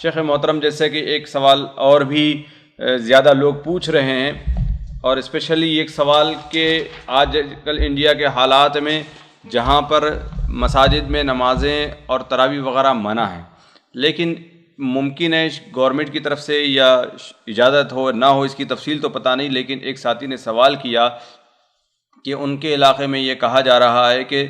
شیخ محترم، جیسے کہ ایک سوال اور بھی زیادہ لوگ پوچھ رہے ہیں، اور اسپیشلی ایک سوال کہ آج کل انڈیا کے حالات میں جہاں پر مساجد میں نمازیں اور تراویح وغیرہ منع ہیں، لیکن ممکن ہے گورنمنٹ کی طرف سے یا اجازت ہو نہ ہو، اس کی تفصیل تو پتہ نہیں، لیکن ایک ساتھی نے سوال کیا کہ ان کے علاقے میں یہ کہا جا رہا ہے کہ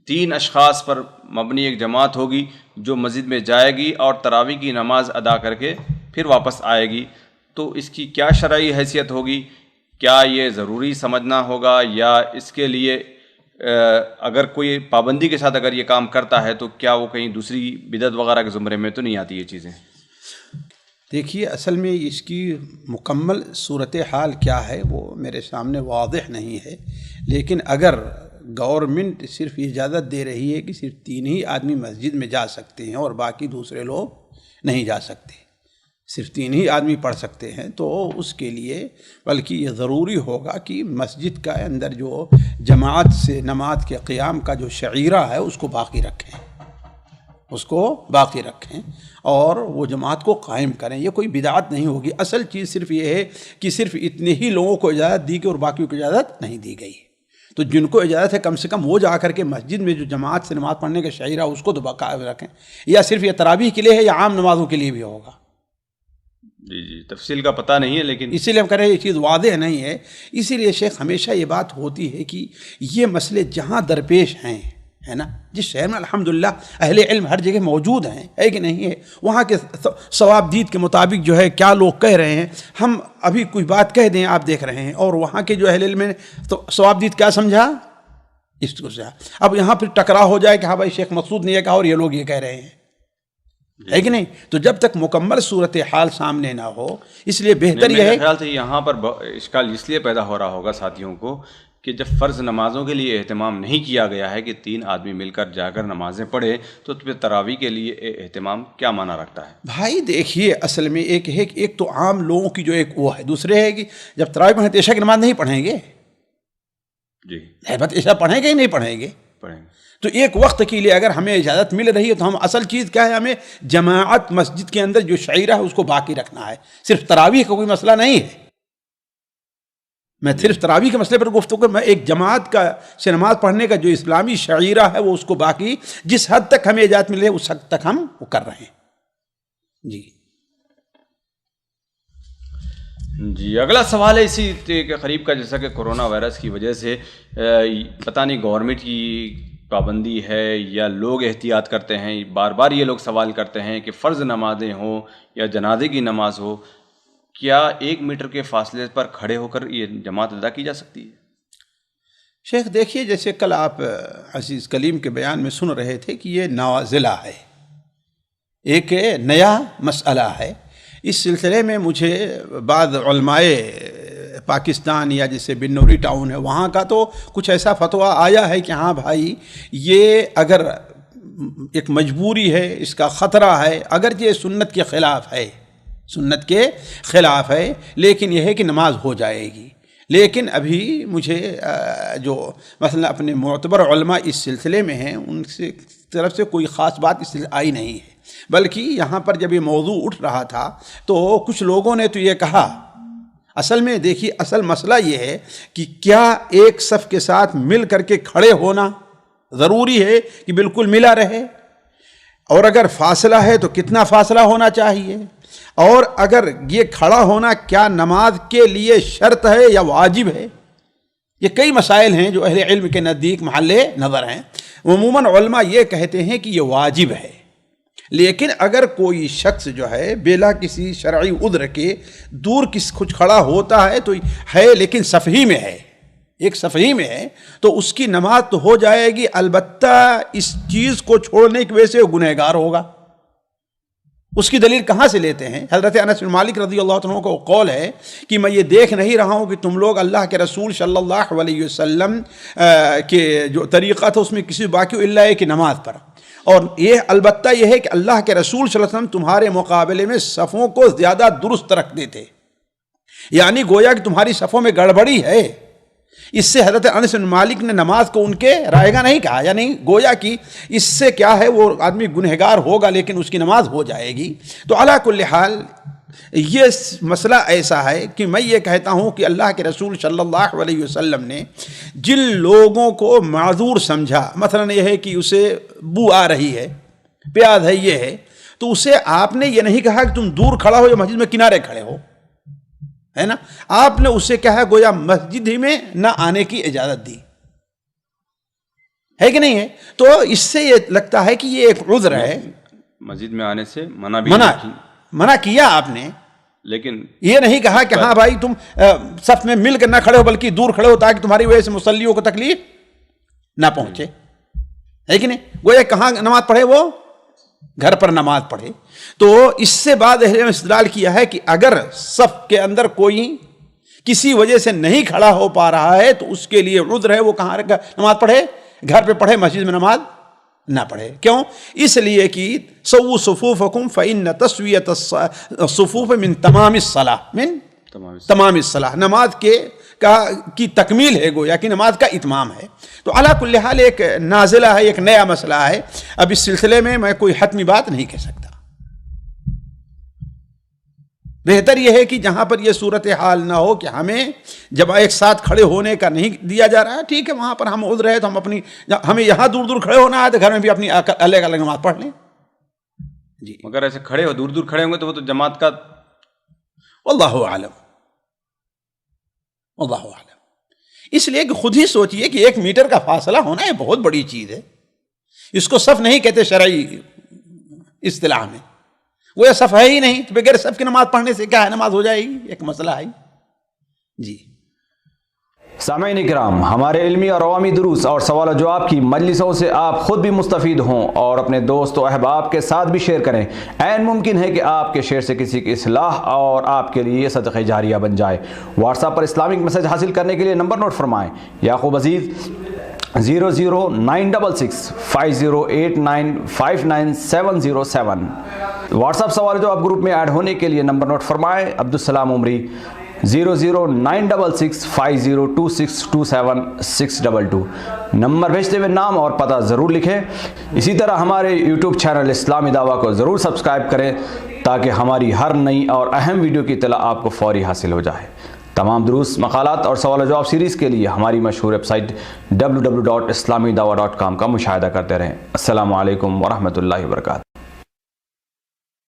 3 اشخاص پر مبنی ایک جماعت ہوگی جو مسجد میں جائے گی اور تراویح کی نماز ادا کر کے پھر واپس آئے گی، تو اس کی کیا شرعی حیثیت ہوگی؟ کیا یہ ضروری سمجھنا ہوگا، یا اس کے لیے اگر کوئی پابندی کے ساتھ اگر یہ کام کرتا ہے تو کیا وہ کہیں دوسری بدعت وغیرہ کے زمرے میں تو نہیں آتی یہ چیزیں؟ دیکھیے، اصل میں اس کی مکمل صورتحال کیا ہے وہ میرے سامنے واضح نہیں ہے، لیکن اگر گورنمنٹ صرف اجازت دے رہی ہے کہ صرف 3 ہی آدمی مسجد میں جا سکتے ہیں اور باقی دوسرے لوگ نہیں جا سکتے، صرف 3 ہی آدمی پڑھ سکتے ہیں، تو اس کے لیے بلکہ یہ ضروری ہوگا کہ مسجد کا اندر جو جماعت سے نماز کے قیام کا جو شعیرہ ہے اس کو باقی رکھیں اور وہ جماعت کو قائم کریں۔ یہ کوئی بدعت نہیں ہوگی، اصل چیز صرف یہ ہے کہ صرف اتنے ہی لوگوں کو اجازت دی گئی اور باقیوں کو اجازت نہیں دی گئی، تو جن کو اجازت ہے کم سے کم وہ جا کر کے مسجد میں جو جماعت سے نماز پڑھنے کا شعیرہ اس کو تو باقی رکھیں، یا صرف یہ تراویح کے لیے ہے یا عام نمازوں کے لیے بھی ہوگا؟ جی تفصیل کا پتہ نہیں ہے، لیکن اسی لیے ہم کہہ رہے ہیں یہ چیز واضح نہیں ہے۔ اسی لیے شیخ ہمیشہ یہ بات ہوتی ہے کہ یہ مسئلے جہاں درپیش ہیں، ہے نا، جس شہر میں الحمدللہ اہل علم ہر جگہ موجود ہیں، ہے کہ نہیں ہے، وہاں کے ثواب دید کے مطابق جو ہے کیا لوگ کہہ رہے ہیں، ہم ابھی کوئی بات کہہ دیں آپ دیکھ رہے ہیں، اور وہاں کے جو اہل علم نے تو ثواب دید کیا سمجھا، اس کو سمجھا، اب یہاں پھر ٹکرا ہو جائے کہ ہاں بھائی شیخ مقصود نے یہ کہا اور یہ لوگ یہ کہہ رہے ہیں، ہے کہ نہیں؟ تو جب تک مکمل صورتحال سامنے نہ ہو، اس لیے بہتر یہ ہے۔ میرے خیال سے یہاں پر اشکال اس لیے پیدا ہو رہا ہوگا ساتھیوں کو کہ جب فرض نمازوں کے لیے اہتمام نہیں کیا گیا ہے کہ 3 آدمی مل کر جا کر نمازیں پڑھے، تو پھر تراویح کے لیے اہتمام کیا معنی رکھتا ہے؟ بھائی دیکھیے، اصل میں ایک تو عام لوگوں کی جو ایک وہ ہے، دوسرے ہے کہ جب تراویح پڑھیں تو عشاء کی نماز نہیں پڑھیں گے، جی بات عشاء پڑھیں گے ہی نہیں پڑھیں گے، تو ایک وقت کے لیے اگر ہمیں اجازت مل رہی ہے تو ہم اصل چیز کیا ہے، ہمیں جماعت مسجد کے اندر جو شعیرہ ہے اس کو باقی رکھنا ہے، صرف تراویح کا کوئی مسئلہ نہیں ہے۔ میں صرف تراویح کے مسئلے پر گفتگو، میں ایک جماعت کا سے نماز پڑھنے کا جو اسلامی شعیرہ ہے وہ اس کو باقی جس حد تک ہمیں اجازت مل رہی ہے اس حد تک ہم وہ کر رہے ہیں۔ جی اگلا سوال ہے اسی کے قریب کا، جیسا کہ کرونا وائرس کی وجہ سے پتہ نہیں گورنمنٹ کی پابندی ہے یا لوگ احتیاط کرتے ہیں، بار بار یہ لوگ سوال کرتے ہیں کہ فرض نمازیں ہوں یا جنازے کی نماز ہو، کیا 1 میٹر کے فاصلے پر کھڑے ہو کر یہ جماعت ادا کی جا سکتی ہے؟ شیخ دیکھیے، جیسے کل آپ عزیز کلیم کے بیان میں سن رہے تھے کہ یہ نازلہ ہے، ایک نیا مسئلہ ہے۔ اس سلسلے میں مجھے بعض علماء پاکستان یا جیسے بنوری ٹاؤن ہے وہاں کا تو کچھ ایسا فتویٰ آیا ہے کہ ہاں بھائی یہ اگر ایک مجبوری ہے، اس کا خطرہ ہے، اگرچہ یہ سنت کے خلاف ہے لیکن یہ ہے کہ نماز ہو جائے گی۔ لیکن ابھی مجھے جو مثلا اپنے معتبر علماء اس سلسلے میں ہیں ان سے طرف سے کوئی خاص بات اس سلسلے آئی نہیں ہے، بلکہ یہاں پر جب یہ موضوع اٹھ رہا تھا تو کچھ لوگوں نے تو یہ کہا، اصل میں دیکھیے اصل مسئلہ یہ ہے کہ کیا ایک صف کے ساتھ مل کر کے کھڑے ہونا ضروری ہے کہ بالکل ملا رہے، اور اگر فاصلہ ہے تو کتنا فاصلہ ہونا چاہیے، اور اگر یہ کھڑا ہونا کیا نماز کے لیے شرط ہے یا واجب ہے؟ یہ کئی مسائل ہیں جو اہل علم کے نزدیک محل نظر ہیں۔ عموماً علماء یہ کہتے ہیں کہ یہ واجب ہے، لیکن اگر کوئی شخص جو ہے بلا کسی شرعی عذر کے دور کچھ کھڑا ہوتا ہے تو ہے، لیکن صفحی میں ہے، ایک صفحی میں ہے، تو اس کی نماز تو ہو جائے گی، البتہ اس چیز کو چھوڑنے کی وجہ سے وہ گنہگار ہوگا۔ اس کی دلیل کہاں سے لیتے ہیں؟ حضرت انس بن مالک رضی اللہ عنہ کا قول ہے کہ میں یہ دیکھ نہیں رہا ہوں کہ تم لوگ اللہ کے رسول صلی اللہ علیہ وسلم کے جو طریقہ تھا اس میں کسی باقی الا ہے کہ نماز پر، اور یہ البتہ یہ ہے کہ اللہ کے رسول صلی اللہ علیہ وسلم تمہارے مقابلے میں صفوں کو زیادہ درست رکھتے تھے، یعنی گویا کہ تمہاری صفوں میں گڑبڑی ہے، اس سے حضرت انس بن مالک نے نماز کو ان کے رائے گاہ نہیں کہا، یعنی گویا کہ اس سے کیا ہے وہ آدمی گنہگار ہوگا لیکن اس کی نماز ہو جائے گی۔ تو علی کل حال یہ مسئلہ ایسا ہے کہ میں یہ کہتا ہوں کہ اللہ کے رسول صلی اللہ علیہ وسلم نے جن لوگوں کو معذور سمجھا، مثلا یہ ہے کہ اسے بو آ رہی ہے، پیاز ہے، یہ ہے، تو اسے آپ نے یہ نہیں کہا کہ تم دور کھڑا ہو یا مسجد میں کنارے کھڑے ہو، ہے نا، آپ نے اسے کہا گویا مسجد ہی میں نہ آنے کی اجازت دی ہے کہ نہیں ہے؟ تو اس سے یہ لگتا ہے کہ یہ ایک عذر ہے، مسجد میں آنے سے منع کیا آپ نے، لیکن یہ نہیں کہا کہ ہاں بھائی تم صف میں مل کر نہ کھڑے ہو بلکہ دور کھڑے ہو تاکہ تمہاری وجہ سے مصلیوں کو تکلیف نہ پہنچے، ہے کہ نہیں؟ گویا کہاں نماز پڑھے، وہ گھر پر نماز پڑھے۔ تو اس سے بعد اہل استدلال کیا ہے کہ اگر صف کے اندر کوئی کسی وجہ سے نہیں کھڑا ہو پا رہا ہے تو اس کے لیے عذر ہے، وہ کہاں نماز پڑھے، گھر پہ پڑھے، مسجد میں نماز نہ پڑھے۔ کیوں؟ اس لیے کہ سووا صفوفکم فإن تسویۃ الصفوف من تمام الصلاۃ، من تمام الصلاۃ، نماز کی تکمیل ہے، گویا کہ نماز کا اتمام ہے۔ تو علی کل حال ایک نازلہ ہے، ایک نیا مسئلہ ہے، اب اس سلسلے میں کوئی حتمی بات نہیں کہہ سکتا۔ بہتر یہ ہے کہ جہاں پر یہ صورتحال نہ ہو کہ ہمیں جب ایک ساتھ کھڑے ہونے کا نہیں دیا جا رہا ہے، ٹھیک ہے، وہاں پر ہم عذر ہے تو ہمیں یہاں دور دور کھڑے ہونا ہے تو گھر میں بھی اپنی الگ الگ نماز پڑھ لیں۔ جی، مگر ایسے کھڑے ہو دور دور کھڑے ہوں گے تو وہ تو جماعت کا، واللہ اعلم، واللہ اعلم۔ اس لیے کہ خود ہی سوچئے کہ 1 میٹر کا فاصلہ ہونا یہ بہت بڑی چیز ہے، اس کو صف نہیں کہتے شرعی اصطلاح میں، وہ یہ صف ہے ہی نہیں، تو بغیر صف کی نماز پڑھنے سے کیا ہے، نماز ہو جائے گی، ایک مسئلہ ہے۔ جی سامعین اکرام، ہمارے علمی اور عوامی دروس اور سوال و جواب کی مجلسوں سے آپ خود بھی مستفید ہوں اور اپنے دوست و احباب کے ساتھ بھی شیئر کریں۔ عین ممکن ہے کہ آپ کے شیئر سے کسی کی اصلاح اور آپ کے لیے صدقہ جاریہ بن جائے۔ واٹس ایپ پر اسلامک میسج حاصل کرنے کے لیے نمبر نوٹ فرمائیں: یعقوب عزیز 009665089597707۔ واٹس ایپ سوال جو آپ گروپ میں ایڈ ہونے کے لیے نمبر نوٹ فرمائیں: عبدالسلام عمری 0096650262762۔ نمبر بھیجتے ہوئے نام اور پتہ ضرور لکھیں۔ اسی طرح ہمارے یوٹیوب چینل اسلامی دعویٰ کو ضرور سبسکرائب کریں تاکہ ہماری ہر نئی اور اہم ویڈیو کی اطلاع آپ کو فوری حاصل ہو جائے۔ تمام دروس، مقالات اور سوال و جواب سیریز کے لیے ہماری مشہور ویب سائٹ www.islamidawah.com کا مشاہدہ کرتے رہیں۔ السلام علیکم ورحمۃ اللہ وبرکاتہ۔